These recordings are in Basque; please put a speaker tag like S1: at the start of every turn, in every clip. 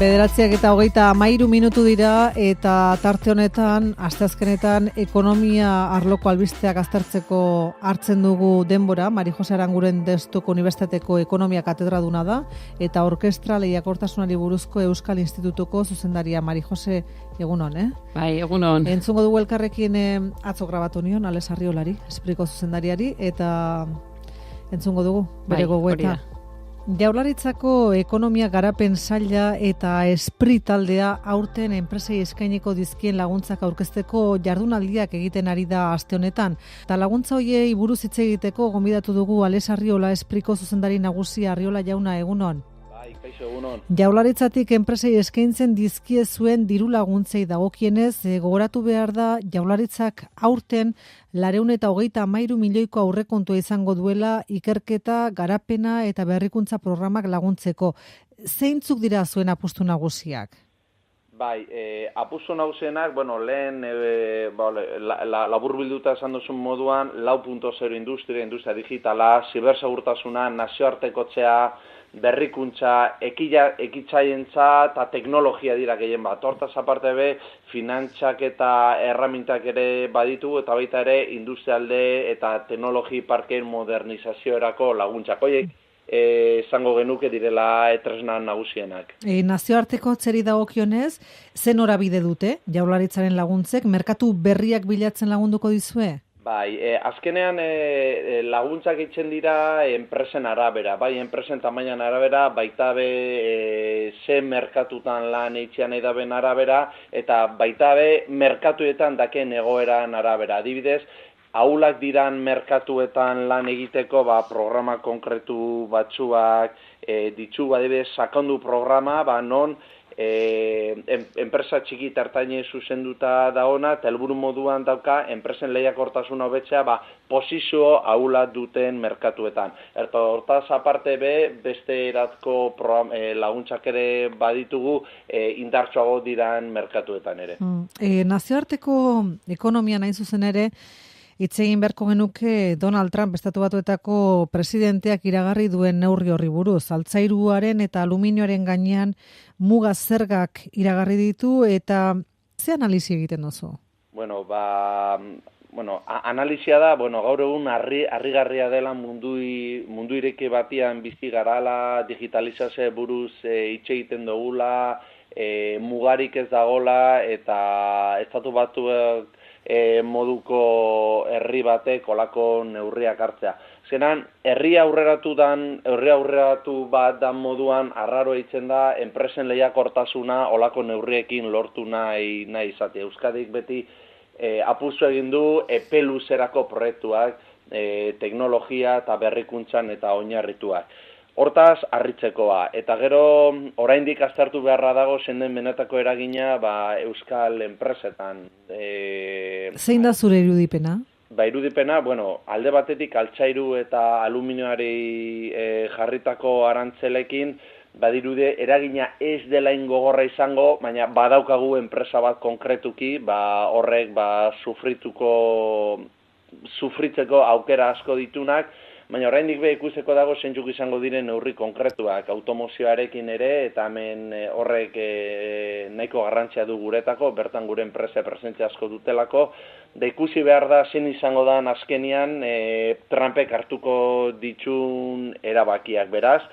S1: 9:33 dira eta tarte honetan, asteazkenetan, ekonomia arloko albisteak aztertzeko hartzen dugu denbora. Mari Jose Aranguren Deustuko Unibertsitateko ekonomia katedraduna da eta orkestra lehiakortasunari buruzko Euskal Institutuko zuzendaria. Mari Jose, egunon,
S2: Bai, egunon.
S1: Entzungo dugu elkarrekin atzo grabatu nion, Ales Arriolari, Espriko zuzendariari, eta entzungo dugu, bere gogoeta. Jaurlaritzako ekonomia garapen saila eta Espri taldea aurten enpresei eskainiko dizkien laguntzak aurkezteko jardunaldiak egiten ari da aste honetan. Eta laguntza hoiei buruz hitz egiteko gonbidatu dugu Ales Arriola, Espriko zuzendari nagusia. Arriola jauna, egunon.
S3: Bai, kaixo, egunon.
S1: Jaurlaritzatik enpresei eskaintzen dizkie zuen diru laguntzei dagokienez, gogoratu behar da Jaurlaritzak aurten 423 milioiko aurrekontua izango duela ikerketa, garapena eta berrikuntza programak laguntzeko. Zeintzuk dira zuen apustu nagusiak?
S3: Bai, apustu nagusienak, lehen laburbilduta esan duzun moduan, 4.0 industria digitala, zibersegurtasuna, nazioartekotzea, berrikuntza, ekitzaientza eta teknologia dira gehien bat. Hortaz aparte be, finantzak eta erramintak ere baditu eta baita ere industrialde eta teknologi parkeen modernizaziorako laguntzak. Hoiek esango genuke direla tresna nagusienak.
S1: Nazioarteko zeri dagokionez, zen norabide dute Jaurlaritzaren laguntzek, merkatu berriak bilatzen lagunduko dizue?
S3: Bai, azkenean laguntzak itzen dira enpresen arabera, bai enpresen tamainan arabera, baita be ze merkatutan lan eitzian edaben arabera, eta baita be merkatuetan daken egoeran arabera. Adibidez, ahulak diran merkatuetan lan egiteko programa konkretu batzuak ditzu, adibidez, sakondu programa, non enpresa txiki tartaine zuzenduta daona, eta helburu moduan dauka enpresen lehiakortasuna hobetzea posizio ahula duten merkatuetan. Hortaz aparte beste eratko laguntzak ere baditugu indartsuago diran merkatuetan ere.
S1: Nazioarteko ekonomia nahi zuzen ere, hitz egin beharko genuke Donald Trump, Estatu Batuetako presidenteak iragarri duen neurri horri buruz. Altzairuaren eta aluminioaren gainean muga zergak iragarri ditu eta ze analizi egiten duzu?
S3: Analizia da, gaur egun harrigarria dela mundu ireki batian bizi garala, digitalizazio buruz hitz egiten dugula, mugarik ez dagola eta Estatu Batuak moduko herri batek olako neurriak hartzea. Zeran, herri aurreratu bat dan moduan arraro eitzen da enpresen lehiakortasuna olako neurriekin lortu nahi izatea. Euskadik beti apustu egin du epe luzerako proiektuak, teknologia eta berrikuntzan eta oinarrituak. Hortaz, harritzekoa. Eta gero, oraindik aztertu beharra dago zenden benetako eragina euskal enpresetan.
S1: Zein da zure irudipena?
S3: Irudipena, alde batetik altzairu eta aluminioari jarritako arantzelekin, badirude eragina ez dela ingogorra izango, baina badaukagu enpresa bat konkretuki, horrek sufritzeko aukera asko ditunak, baina oraindik ikusteko dago zeintzuk izango diren neurri konkretuak automozioarekin ere, eta hemen horrek nahiko garrantzia du guretako, bertan gure enpresa presentzia asko dutelako, da ikusi behar da zein izango da azkenian Trumpek hartuko ditun erabakiak. Beraz,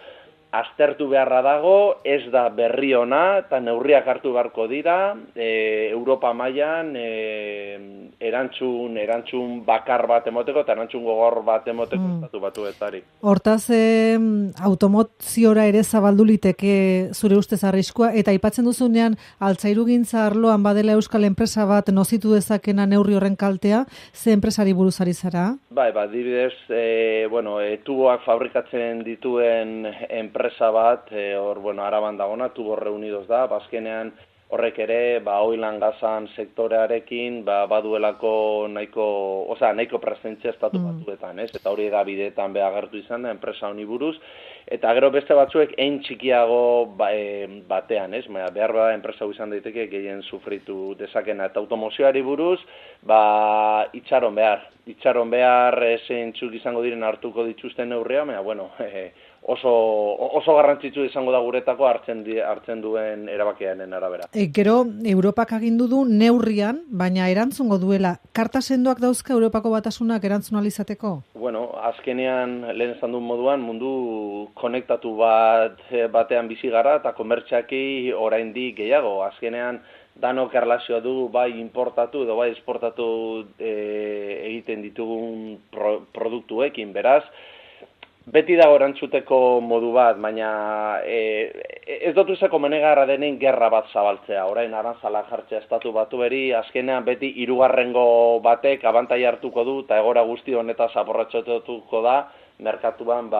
S3: aztertu beharra dago, ez da berri ona, eta neurriak hartu beharko dira, Europa mailan erantzun bakar bat emoteko, eta erantzun gogor bat emoteko Estatu Batuetari.
S1: Hortaz, automoziora ere zabaldu liteke zure ustez arriskua, eta aipatzen duzunean, altzairugintza arloan badela euskal enpresa bat nozitu dezakena neurri horren kaltea, ze enpresari buruzari zara?
S3: Adibidez, tuboak fabrikatzen dituen enpresa bat, Araban dagona, Tubos Reunidos da, bazkenean horrek ere, oil and gasan sektorearekin, baduelako nahiko presentzia Estatu Batuetan, ez? Eta hori da bideetan agertu izan da, enpresa honi buruz, eta gero beste batzuek ein txikiago batean, ez? Behar bada enpresa izan daiteke gehien sufritu dezakena, eta automozioari buruz, itxaron behar zeintzuk izango diren hartuko dituzten neurria, oso garrantzitsu izango da guretako hartzen duen erabakiaren arabera.
S1: Gero, Europak agindu du neurrian, baina erantzungo duela. Karta sendoak dauzka Europako Batasunak erantzun alizateko?
S3: Bueno, azkenean, lehen esan duen moduan, mundu konektatu batean bizi gara eta komertxaki oraindik gehiago. Azkenean, danok erlazioa du bai importatu edo bai esportatu egiten ditugun produktuekin, beraz, beti dago erantzuteko modu bat, baina ez dut uzeko menegarra denen gerra bat zabaltzea. Orain arantzala jartzea estatu batueri, azkenean beti hirugarrengo batek abantai hartuko du eta egora guzti honetaz aporratxotuko da, merkatuan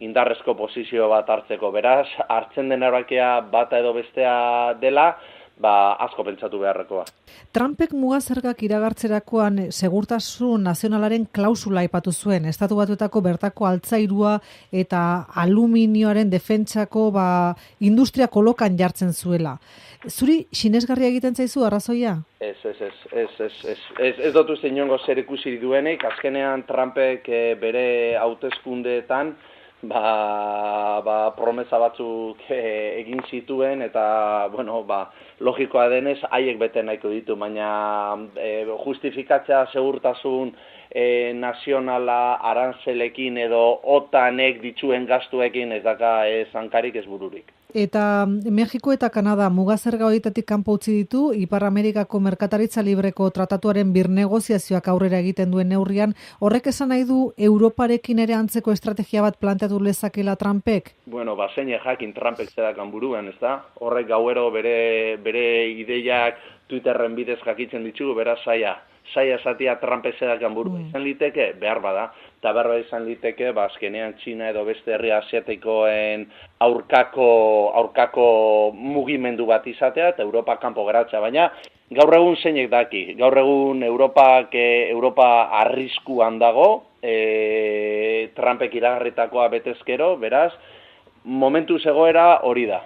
S3: indarrezko posizio bat hartzeko. Beraz, hartzen den erabakia bata edo bestea dela, asko pentsatu beharrekoa.
S1: Trumpek mugazergak iragartzerakoan segurtasun nazionalaren klausula aipatu zuen, Estatu Batuetako bertako altzairua eta aluminioaren defentsako industria kolokan jartzen zuela. Zuri sinesgarria egiten zaizu arrazoia?
S3: Ez dut uste inongo zer ikusi duenik, azkenean Trumpek bere hauteskundeetan promesa batzuk egin zituen eta, logikoa denez, haiek bete nahiko ditu, baina justifikatzea segurtasun nazionala arantzelekin edo OTANek dituen gastuekin ez daka ez hankarik ez bururik.
S1: Eta Mexiko eta Kanada mugazerga horietatik kanpo utzi ditu, Ipar Amerikako merkataritza libreko tratatuaren birnegoziazioak aurrera egiten duen neurrian, horrek esan nahi du Europarekin ere antzeko estrategia bat planteatu lezakela Trumpek?
S3: Bueno, zein jakin Trumpek zedakan buruan, ez da? Horrek gauero bere ideiak Twitterren bidez jakitzen ditugu, beraz saia esatia Trumpek zedakan burua izan liteke, behar bada. Eta berba izan liteke, azkenean Txina edo beste herri asiatikoen aurkako mugimendu bat izatea eta Europa kanpo geratzea. Baina gaur egun zeinek daki. Gaur egun Europa arriskuan dago, Trumpek iragarritakoa betezkero, beraz, momentu zegoera hori da.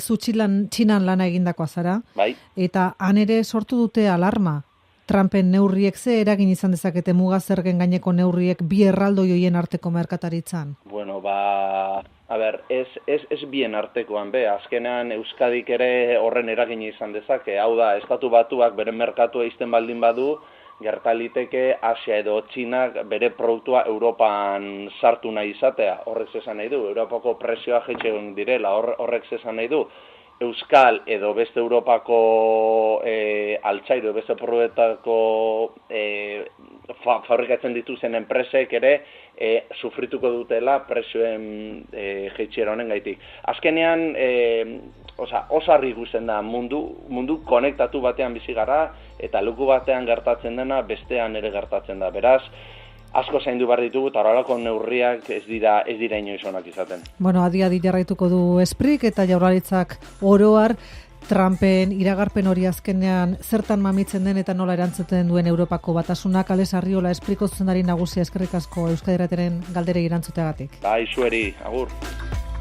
S1: Zu Txinan lana egindakoa zara,
S3: bai.
S1: Eta han ere sortu dute alarma. Trumpen neurriek ze eragin izan dezakete mugazergen gaineko neurriek bi erraldoi hoien arteko merkataritzan?
S3: Bueno, ez bien artekoan azkenean Euskadik ere horren eragin izan dezake. Hau da, Estatu Batuak bere merkatua izten baldin badu, gertaliteke Asia edo Txinak bere produktua Europan sartu nahi izatea. Horrek esan nahi du, Europako prezioa jaitsi egin direla, horrek esan nahi du. Euskal edo beste Europako altzairu, beste produktuetako fabrikatzen dituzen enpresek ere sufrituko dutela prezioen jaitsiera honen gaitik. Azkenean, oso harri ikusten da, mundu konektatu batean bizi gara eta leku batean gertatzen dena bestean ere gertatzen da. Beraz, asko zaindu behar ditugu eta horrelako neurriak ez dira inoiz onak izaten.
S1: Bueno, adi jarraituko du Esprik eta Jaurlaritzak oroar Trumpen iragarpen hori azkenean zertan mamitzen den eta nola erantzuten duen Europako Batasunak. Ales Arriola, Espriko zuzendari nagusia, eskerrik asko Euskadi Irratiaren galderei erantzuteagatik.
S3: Izueri, agur.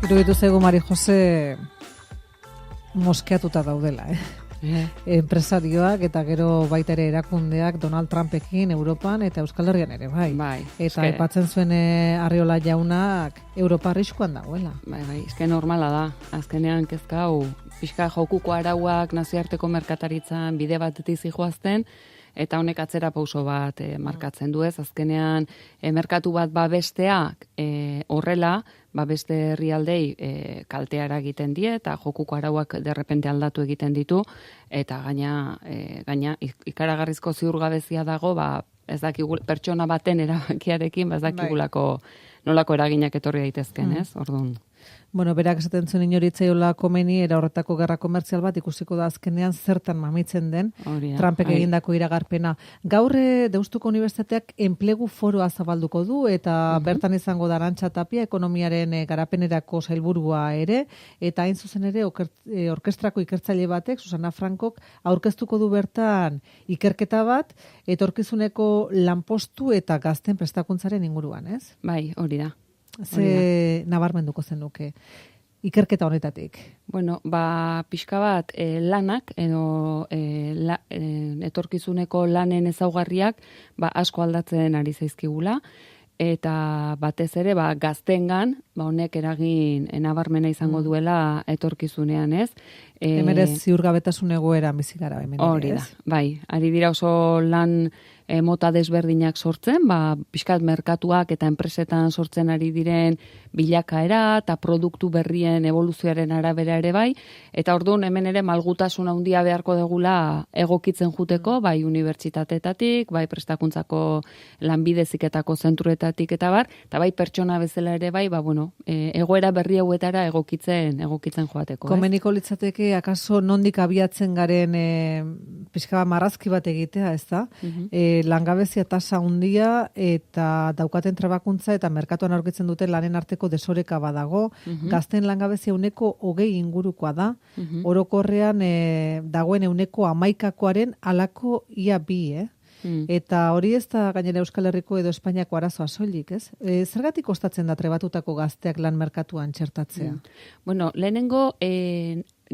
S1: Iruditu zaigu Mari Jose moskeatuta daudela, enpresarioak eta gero baita ere erakundeak Donald Trumpekin Europan eta Euskal Herrian ere, bai. Eta aipatzen zuen Arriola jaunak Europa arriskuan dagoela.
S2: Bai, eske normala da. Azkenean kezka hau pixka jokuko arauak nazioarteko merkataritzan bide batetik zijoazten, eta honek atzera pauso bat markatzen du ez. Azkenean merkatu bat babesteak horrela, beste herrialdei kaltea eragiten die eta jokuko arauak derrepente aldatu egiten ditu eta gaina ikaragarrizko ziurgabezia dago, ez dakigu pertsona baten erabakiarekin, ez dakigulako nolako eraginak etorri daitezken, ez? Orduan.
S1: Bueno, berak esaten zuen inoritzaiola komeni, era horretako gerra komertzial bat ikusiko da azkenean zertan mamitzen den Trumpek egindako iragarpena. Gaur Deustuko Unibertsitateak enplegu foroa zabalduko du eta bertan izango da Arantxa Tapia, ekonomiaren garapenerako sailburua ere, eta hain zuzen ere orkestrako ikertzaile batek, Susana Frankok, aurkeztuko du bertan ikerketa bat, etorkizuneko lanpostu eta gazten prestakuntzaren inguruan, ez?
S2: Bai, hori da.
S1: Ze nabarmenduko zenuke ikerketa honetatik?
S2: Bueno, pixka bat lanak edo etorkizuneko lanen ezaugarriak asko aldatzen ari zaizkigula eta batez ere gaztengan honek eragin nabarmena izango duela etorkizunean, ez?
S1: Hemerez ziurgabetasun egoeran bizi gara hemen.
S2: Hori da, bai. Ari dira oso lan mota desberdinak sortzen, pixkat merkatuak eta enpresetan sortzen ari diren bilakaera eta produktu berrien evoluzioaren arabera ere bai, eta orduan hemen ere malgutasun handia beharko degula egokitzen juteko, bai unibertsitateetatik, bai prestakuntzako lanbideziketako zentruetatik eta bar, eta bai pertsona bezala ere bai, egoera berri hauetara egokitzen joateko.
S1: Komeniko litzateke, akaso nondik abiatzen garen pixka marrazki bat egitea, ez da? Langabezia tasa handia eta daukaten trebakuntza eta merkatuan aurkitzen duten lanen arteko desoreka badago, gazten langabezia 20% ingurukoa da, orokorrean dagoen 11%koaren alako ia bi, Eta hori ez da gainera Euskal Herriko edo Espainiako arazoa soilik, ez? Zergatik kostatzen da trebatutako gazteak lan merkatuan txertatzea?
S2: Bueno, lehenengo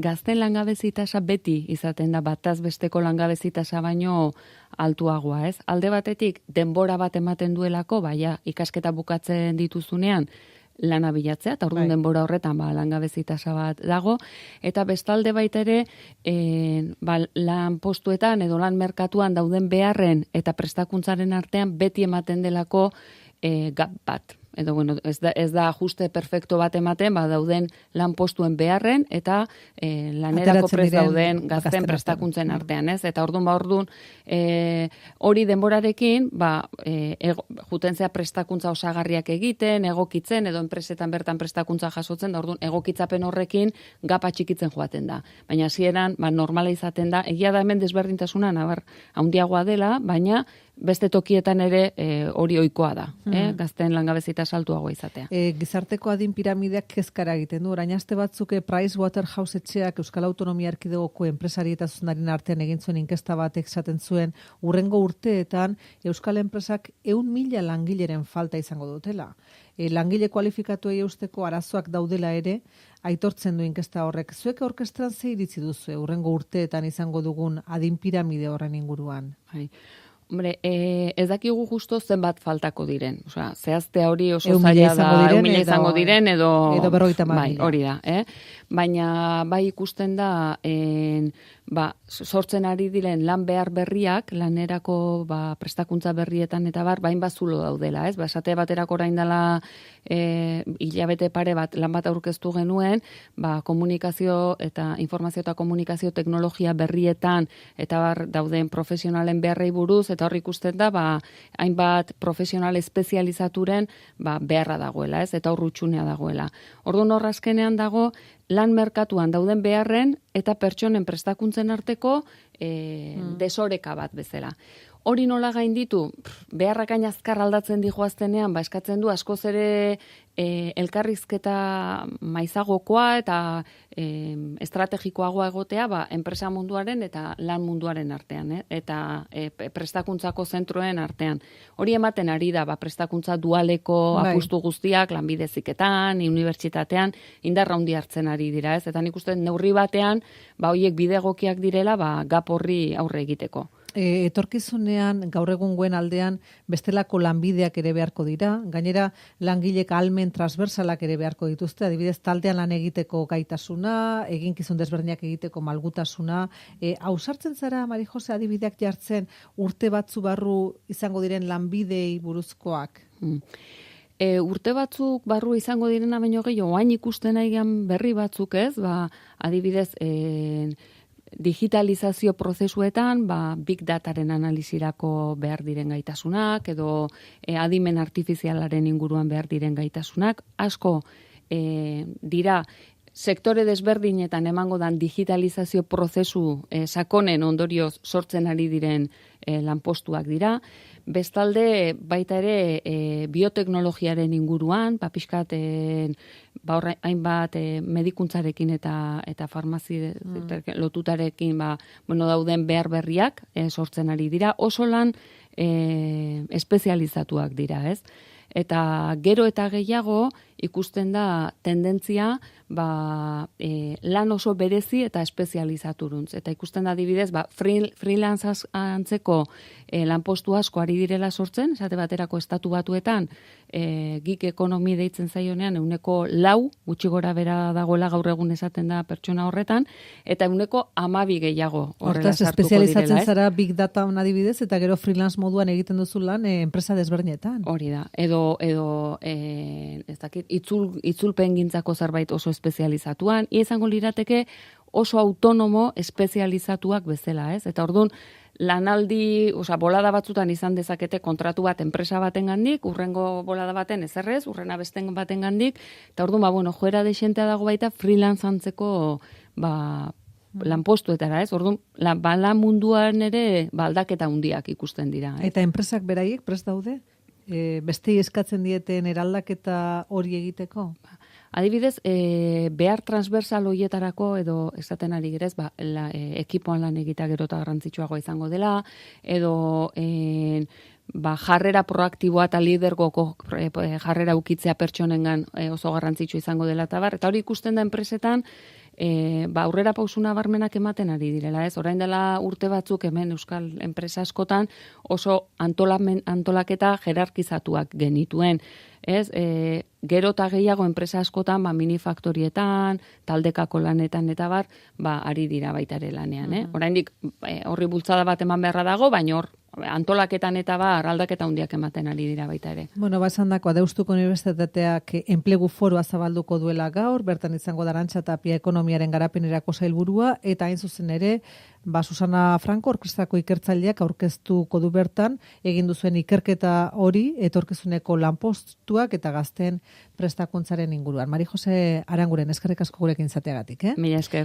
S2: gazten langabezi tasa beti izaten da bataz besteko langabezi tasa baino altuagoa, ez? Alde batetik denbora bat ematen duelako, ikasketa bukatzen dituzunean lana bilatzea, eta orduan denbora horretan langabezi tasa bat dago, eta bestalde baita ere lan postuetan edo lan merkatuan dauden beharren eta prestakuntzaren artean beti ematen delako gap bat. Edo, ez da ajuste perfecto bat ematen, dauden lan postuen beharren eta lanerako prest dauden gazten prestakuntzen artean, ez? Eta orduan hori denborarekin, jutentzea prestakuntza osagarriak egiten, egokitzen, edo enpresetan bertan prestakuntza jasotzen, da orduan egokitzapen horrekin gapa txikitzen joaten da. Baina hasieran normala izaten da, egia da hemen desberdintasuna handiagoa dela, baina beste tokietan ere hori ohikoa da, gazten langabezita saltuagoa izatea.
S1: Gizarteko adin piramideak kezkara egiten du. Orain aste batzuk Pricewaterhouse etxeak Euskal Autonomia Erkidegoko enpresari eta zuzendarien artean egin zuen inkesta batek esaten zuen hurrengo urteetan Euskal enpresak 100.000 langileren falta izango dutela. Langile kualifikatuei eusteko arazoak daudela ere, aitortzen du inkesta horrek. Zuek orkestran ze iritzi duzu hurrengo urteetan izango dugun adin piramide horren inguruan?
S2: Hombre, ez dakigu justo zenbat faltako diren. Osea, zehaztea hori oso zaila da, 1.000 izango diren, edo 50.000. Hori da, Baina, ikusten da, sortzen ari diren lan behar berriak, lanerako prestakuntza berrietan eta bain zulo daudela, ez? Esate baterako orain dela hilabete pare bat lan bat aurkeztu genuen, komunikazio eta informazio eta komunikazio teknologia berrietan eta dauden profesionalen beharrei buruz, eta hor ikusten da, hainbat profesional espezializaturen beharra dagoela, ez? Eta hor utxunea dagoela. Orduan hor azkenean dago, lan merkatuan dauden beharren eta pertsonen prestakuntzen arteko desoreka bat bezala. Hori nola gainditu, beharrak hain azkar aldatzen dijoaztenean, eskatzen du askoz ere elkarrizketa maizagokoa eta estrategikoagoa egotea enpresa munduaren eta lan munduaren artean, eta prestakuntzako zentroen artean. Hori ematen ari da, prestakuntza dualeko apustu guztiak, lanbideziketan, unibertsitatean, indarra handi hartzen ari dira, ez? Eta nik uste neurri batean, horiek bide egokiak direla, gap horri aurre egiteko.
S1: Etorkizunean, gaur egungoen aldean, bestelako lanbideak ere beharko dira. Gainera, langilek ahalmen transversalak ere beharko dituzte. Adibidez, taldean lan egiteko gaitasuna, eginkizun desberdinak egiteko malgutasuna. Ausartzen zara, Mari Jose, adibideak jartzen urte batzu barru izango diren lanbidei buruzkoak?
S2: Urte batzuk barru izango direna baino gehiago, oain ikusten aigean berri batzuk, ez? Adibidez, digitalizazio prozesuetan, big dataren analizirako behar diren gaitasunak, edo adimen artifizialaren inguruan behar diren gaitasunak, asko dira sektore desberdinetan emango dan digitalizazio prozesu sakonen ondorioz sortzen ari diren lanpostuak dira. Bestalde, baita ere bioteknologiaren inguruan, pixkat hainbat medikuntzarekin eta farmazi lotutarekin dauden behar berriak sortzen ari dira. Oso lan espezializatuak dira, ez? Eta gero eta gehiago ikusten da tendentzia lan oso berezi eta espezializaturuntz. Eta ikusten da adibidez, freelance antzeko lanpostu asko ari direla sortzen, esate baterako estatu batuetan, gig ekonomi deitzen zaionean, 4%, gutxi gora bera dagoela gaur egun esaten da pertsona horretan, eta 12% gehiago horrela sartuko direla.
S1: Espezializatzen zara big data adibidez, eta gero freelance moduan egiten duzu lan enpresa desberdinetan.
S2: Hori da. Edo ez dakit, itzulpen gintzako zerbait oso espezializatuan, izango lirateke oso autonomo espezializatuak bezala, ez? Eta orduan, lanaldi, bolada batzutan izan dezakete kontratu bat enpresa batengandik, urrengo bolada baten ezerrez, urrena besten batengandik, eta orduan, joera deixentea dago baita freelance antzeko lanpostuetara, ez? Orduan, lan munduan ere aldaketa handiak ikusten dira.
S1: Eta enpresak beraiek prest daude? Bestei eskatzen dieten eraldaketa hori egiteko?
S2: Adibidez, behar transversal horietarako edo esaten ari gerez, ekipoan lan egita gero eta garrantzitsuagoa izango dela, edo jarrera proaktiboa eta lidergoko jarrera ukitzea pertsonengan oso garrantzitsu izango dela eta bar. Eta hori ikusten da enpresetan, aurrera pausuna barmenak ematen ari direla, ez? Orain dela urte batzuk hemen euskal enpresa askotan oso antolaketa jerarkizatuak genituen, ez? Gero eta gehiago enpresa askotan, minifaktorietan, taldekako lanetan eta bar, ari dira baita ere lanean, Oraindik horri bultzada bat eman beharra dago, baina hor antolaketan eta aldaketa handiak ematen ari dira baita ere.
S1: Bueno, esan dakoa, Deustuko Unibertsitateak enplegu foroa zabalduko duela gaur, bertan izango da Arantxa Tapia ekonomiaren garapenerako sailburua, eta hain zuzen ere, Susana Franco, orkestrako ikertzaileak aurkeztuko du bertan, egin duzuen ikerketa hori, etorkizuneko lanpostuak eta gazteen prestakuntzaren inguruan. Mari Jose Aranguren, eskerrik asko gurekin izateagatik,
S2: Mila esker.